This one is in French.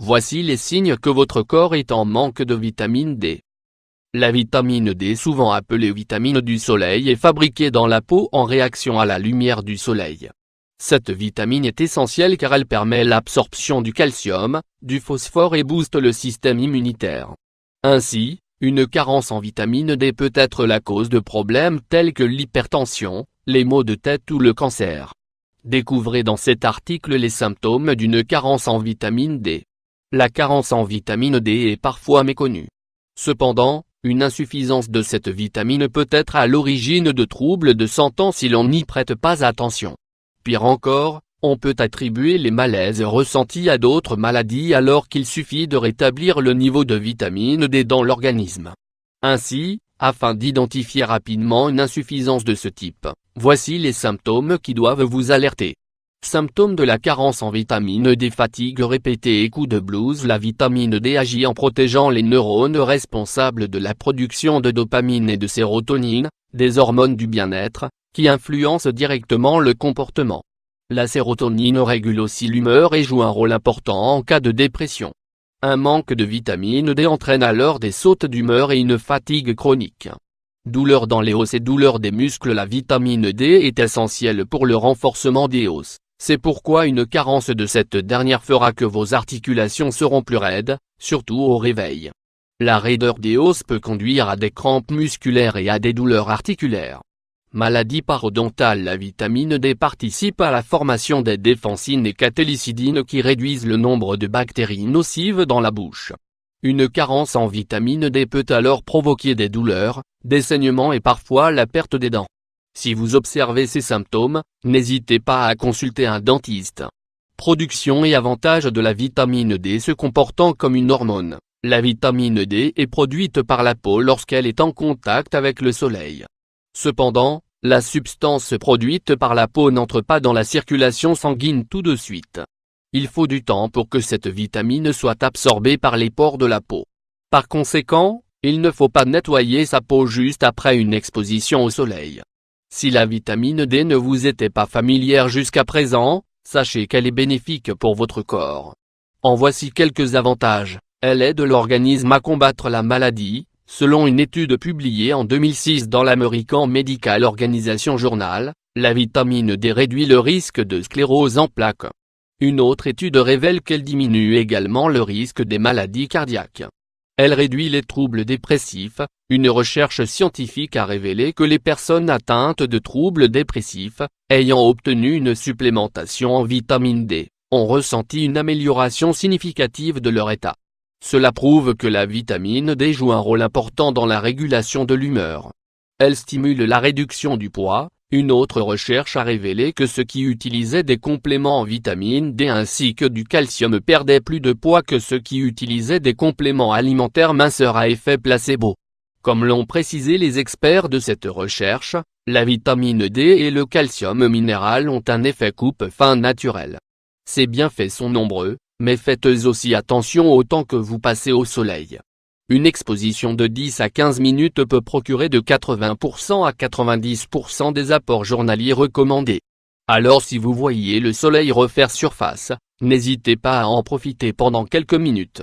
Voici les signes que votre corps est en manque de vitamine D. La vitamine D, souvent appelée vitamine du soleil, est fabriquée dans la peau en réaction à la lumière du soleil. Cette vitamine est essentielle car elle permet l'absorption du calcium, du phosphore et booste le système immunitaire. Ainsi, une carence en vitamine D peut être la cause de problèmes tels que l'hypertension, les maux de tête ou le cancer. Découvrez dans cet article les symptômes d'une carence en vitamine D. La carence en vitamine D est parfois méconnue. Cependant, une insuffisance de cette vitamine peut être à l'origine de troubles de santé si l'on n'y prête pas attention. Pire encore, on peut attribuer les malaises ressentis à d'autres maladies alors qu'il suffit de rétablir le niveau de vitamine D dans l'organisme. Ainsi, afin d'identifier rapidement une insuffisance de ce type, voici les symptômes qui doivent vous alerter. Symptômes de la carence en vitamine D: fatigue répétée et coups de blues. La vitamine D agit en protégeant les neurones responsables de la production de dopamine et de sérotonine, des hormones du bien-être, qui influencent directement le comportement. La sérotonine régule aussi l'humeur et joue un rôle important en cas de dépression. Un manque de vitamine D entraîne alors des sautes d'humeur et une fatigue chronique. Douleurs dans les os et douleurs des muscles. La vitamine D est essentielle pour le renforcement des os. C'est pourquoi une carence de cette dernière fera que vos articulations seront plus raides, surtout au réveil. La raideur des os peut conduire à des crampes musculaires et à des douleurs articulaires. Maladie parodontale. La vitamine D participe à la formation des défensines et catélicidines qui réduisent le nombre de bactéries nocives dans la bouche. Une carence en vitamine D peut alors provoquer des douleurs, des saignements et parfois la perte des dents. Si vous observez ces symptômes, n'hésitez pas à consulter un dentiste. Production et avantages de la vitamine D. Se comportant comme une hormone, la vitamine D est produite par la peau lorsqu'elle est en contact avec le soleil. Cependant, la substance produite par la peau n'entre pas dans la circulation sanguine tout de suite. Il faut du temps pour que cette vitamine soit absorbée par les pores de la peau. Par conséquent, il ne faut pas nettoyer sa peau juste après une exposition au soleil. Si la vitamine D ne vous était pas familière jusqu'à présent, sachez qu'elle est bénéfique pour votre corps. En voici quelques avantages. Elle aide l'organisme à combattre la maladie. Selon une étude publiée en 2006 dans l'American Medical Organization Journal, la vitamine D réduit le risque de sclérose en plaques. Une autre étude révèle qu'elle diminue également le risque des maladies cardiaques. Elle réduit les troubles dépressifs. Une recherche scientifique a révélé que les personnes atteintes de troubles dépressifs, ayant obtenu une supplémentation en vitamine D, ont ressenti une amélioration significative de leur état. Cela prouve que la vitamine D joue un rôle important dans la régulation de l'humeur. Elle stimule la réduction du poids. Une autre recherche a révélé que ceux qui utilisaient des compléments en vitamine D ainsi que du calcium perdaient plus de poids que ceux qui utilisaient des compléments alimentaires minceurs à effet placebo. Comme l'ont précisé les experts de cette recherche, la vitamine D et le calcium minéral ont un effet coupe-faim naturel. Ces bienfaits sont nombreux, mais faites aussi attention au temps que vous passez au soleil. Une exposition de 10 à 15 minutes peut procurer de 80% à 90% des apports journaliers recommandés. Alors si vous voyez le soleil refaire surface, n'hésitez pas à en profiter pendant quelques minutes.